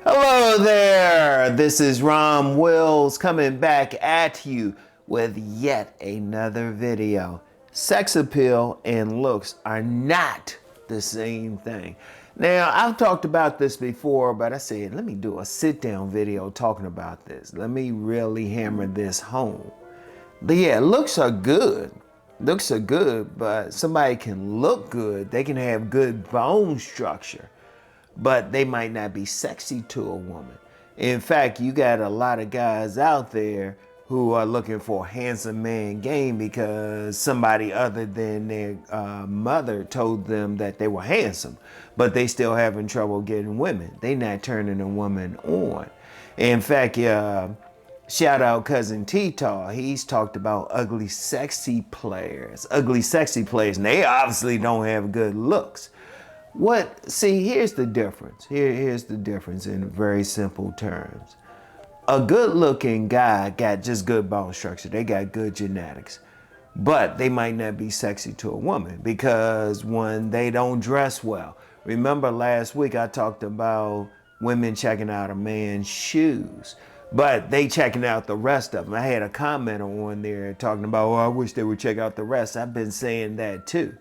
Hello there, this is RomWills coming back at you with yet another video. Sex appeal and looks are not the same thing. Now, I've talked about this before, but I said, let me do a sit-down video talking about this. Let me really hammer this home. But yeah, looks are good. Looks are good, but somebody can look good. They can have good bone structure, but they might not be sexy to a woman. In fact, you got a lot of guys out there who are looking for a handsome man game because somebody other than their mother told them that they were handsome, but they still having trouble getting women. They not turning a woman on. In fact, shout out Cousin T-Taw. He's talked about ugly sexy players, and they obviously don't have good looks. See, here's the difference. Here's the difference in very simple terms. A good looking guy got just good bone structure. They got good genetics, but they might not be sexy to a woman because one, they don't dress well. Remember last week I talked about women checking out a man's shoes, but they checking out the rest of them. I had a commenter on there talking about, oh, I wish they would check out the rest. I've been saying that too.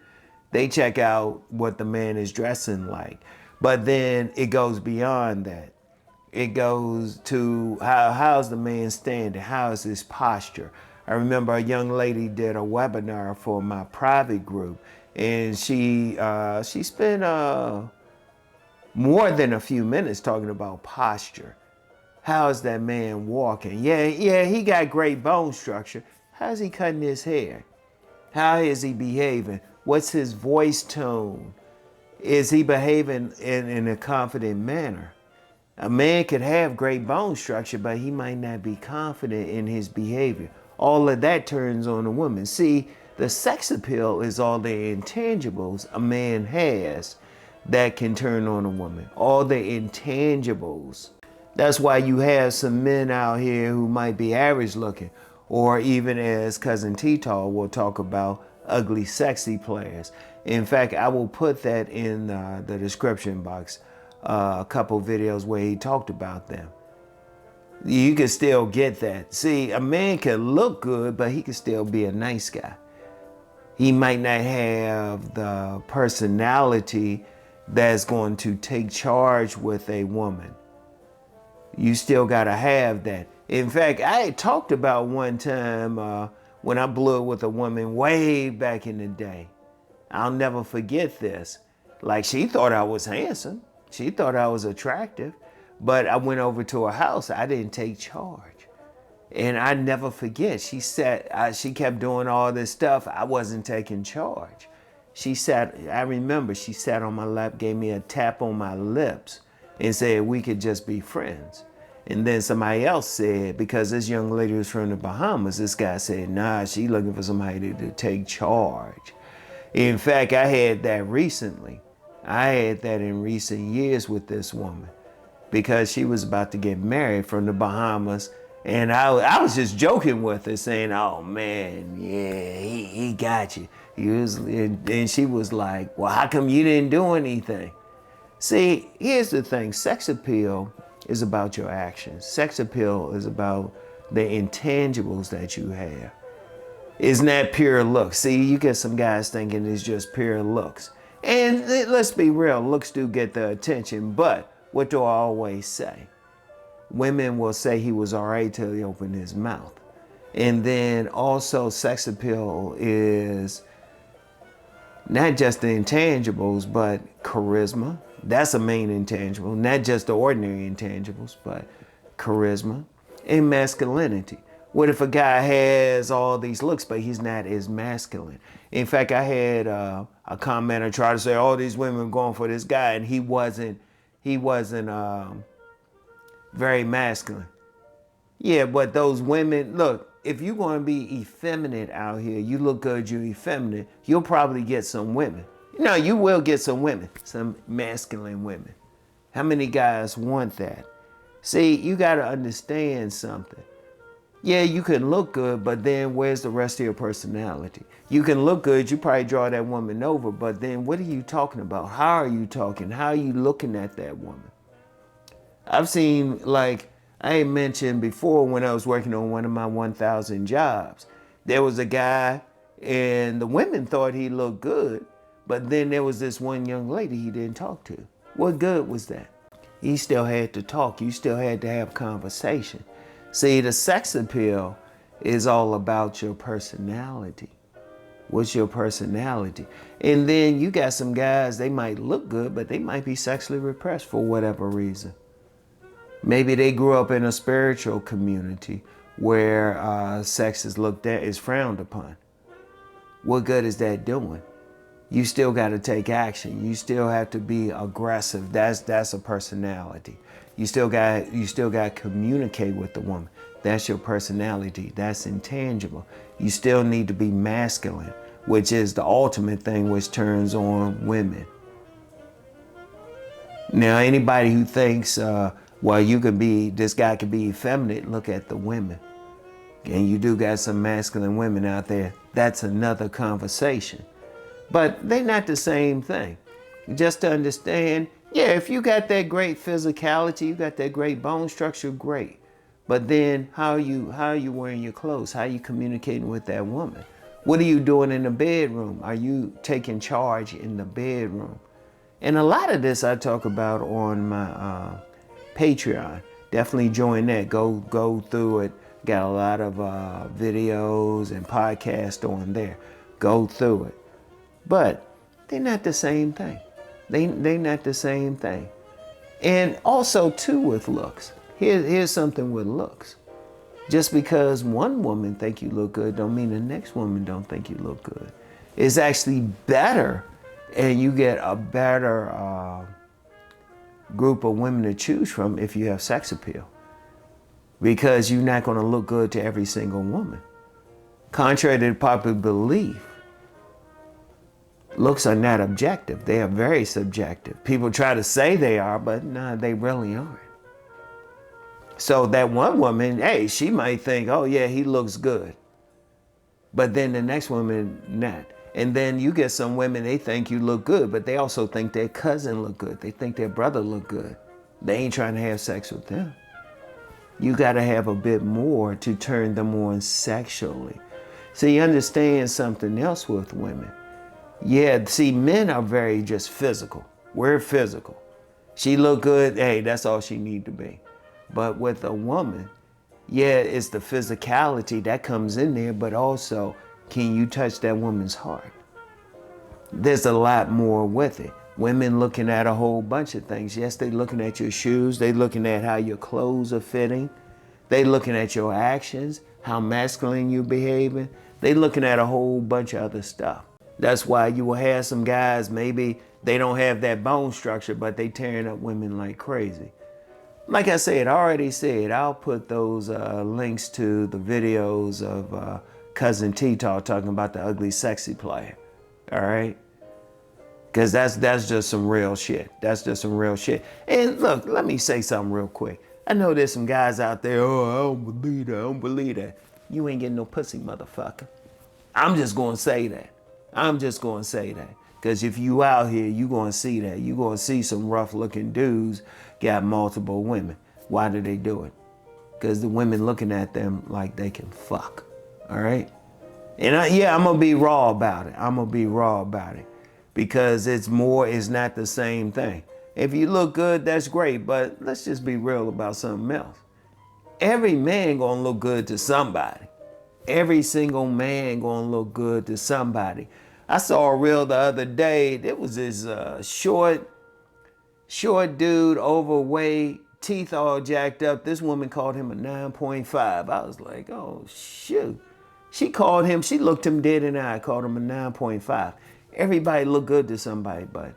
They check out what the man is dressing like. But then it goes beyond that. It goes to how's the man standing? How is his posture? I remember a young lady did a webinar for my private group, and she spent more than a few minutes talking about posture. How is that man walking? Yeah, he got great bone structure. How's he cutting his hair? How is he behaving? What's his voice tone? Is he behaving in a confident manner? A man could have great bone structure, but he might not be confident in his behavior. All of that turns on a woman. See, the sex appeal is all the intangibles a man has that can turn on a woman. All the intangibles. That's why you have some men out here who might be average looking, or even as Cousin T-Taw will talk about, ugly sexy players. In fact, I will put that in the description box, a couple videos where he talked about them. You can still get that. See, a man can look good, but he can still be a nice guy. He might not have the personality that's going to take charge with a woman. You still gotta have that. In fact, I had talked about one time when I blew it with a woman way back in the day. I'll never forget this. Like, she thought I was handsome. She thought I was attractive. But I went over to her house. I didn't take charge. And I never forget. She kept doing all this stuff. I wasn't taking charge. I remember she sat on my lap, gave me a tap on my lips and said we could just be friends. And then somebody else said, because this young lady was from the Bahamas, this guy said, nah, she looking for somebody to take charge. In fact, I had that recently. I had that in recent years with this woman because she was about to get married from the Bahamas. And I was just joking with her saying, oh man, yeah, he got you. And she was like, well, how come you didn't do anything? See, here's the thing. Sex appeal is about your actions. Sex appeal is about the intangibles that you have. It's not pure looks. See, you get some guys thinking it's just pure looks. And let's be real, looks do get the attention, but what do I always say? Women will say he was all right till he opened his mouth. And then also sex appeal is not just the intangibles, but charisma. That's a main intangible, not just the ordinary intangibles, but charisma and masculinity. What if a guy has all these looks, but he's not as masculine? In fact, I had a commenter try to say, all these women are going for this guy, and he wasn't very masculine. Yeah, but those women, look, if you're going to be effeminate out here, you look good, you're effeminate, you'll probably get some women. No, you will get some women, some masculine women. How many guys want that? See, you got to understand something. Yeah, you can look good, but then where's the rest of your personality? You can look good, you probably draw that woman over, but then what are you talking about? How are you talking? How are you looking at that woman? I've seen, like I mentioned before when I was working on one of my 1,000 jobs, there was a guy and the women thought he looked good, but then there was this one young lady he didn't talk to. What good was that? He still had to talk. You still had to have conversation. See, the sex appeal is all about your personality. What's your personality? And then you got some guys, they might look good, but they might be sexually repressed for whatever reason. Maybe they grew up in a spiritual community where sex is looked at, is frowned upon. What good is that doing? You still got to take action. You still have to be aggressive. That's a personality. You still got to communicate with the woman. That's your personality. That's intangible. You still need to be masculine, which is the ultimate thing which turns on women. Now, anybody who thinks, well, this guy could be effeminate, look at the women. And you do got some masculine women out there. That's another conversation. But they're not the same thing. Just to understand, yeah, if you got that great physicality, you got that great bone structure, great. But then how are you wearing your clothes? How are you communicating with that woman? What are you doing in the bedroom? Are you taking charge in the bedroom? And a lot of this I talk about on my Patreon. Definitely join that. Go through it. Got a lot of videos and podcasts on there. Go through it. But they're not the same thing. They're not the same thing. And also too with looks. Here's something with looks. Just because one woman think you look good don't mean the next woman don't think you look good. It's actually better, and you get a better group of women to choose from if you have sex appeal. Because you're not going to look good to every single woman. Contrary to popular belief, looks are not objective. They are very subjective. People try to say they are, but nah, they really aren't. So that one woman, hey, she might think, oh yeah, he looks good. But then the next woman, not. And then you get some women, they think you look good, but they also think their cousin look good. They think their brother look good. They ain't trying to have sex with them. You got to have a bit more to turn them on sexually. So you understand something else with women. Yeah, see, men are very just physical. We're physical. She look good, hey, that's all she need to be. But with a woman, yeah, it's the physicality that comes in there, but also, can you touch that woman's heart? There's a lot more with it. Women looking at a whole bunch of things. Yes, they looking at your shoes. They looking at how your clothes are fitting. They looking at your actions, how masculine you behaving. They looking at a whole bunch of other stuff. That's why you will have some guys, maybe they don't have that bone structure, but they tearing up women like crazy. Like I said, I already said, I'll put those links to the videos of Cousin T-Talk talking about the ugly, sexy player. All right? Because that's just some real shit. That's just some real shit. And look, let me say something real quick. I know there's some guys out there, oh, I don't believe that, I don't believe that. You ain't getting no pussy, motherfucker. I'm just going to say that. I'm just going to say that. Because if you out here, you going to see that. You going to see some rough-looking dudes got multiple women. Why do they do it? Because the women looking at them like they can fuck. All right? And yeah, I'm going to be raw about it. I'm going to be raw about it. Because it's not the same thing. If you look good, that's great. But let's just be real about something else. Every man going to look good to somebody. Every single man going to look good to somebody. I saw a reel the other day. There was this short dude, overweight, teeth all jacked up. This woman called him a 9.5. I was like, oh, shoot. She looked him dead in the eye, called him a 9.5. Everybody look good to somebody, but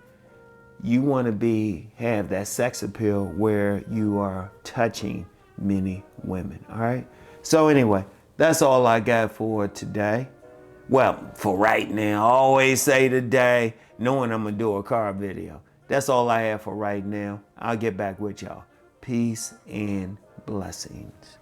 you want to have that sex appeal where you are touching many women, all right? So anyway, that's all I got for today. Well, for right now, I always say today, knowing I'm going to do a car video. That's all I have for right now. I'll get back with y'all. Peace and blessings.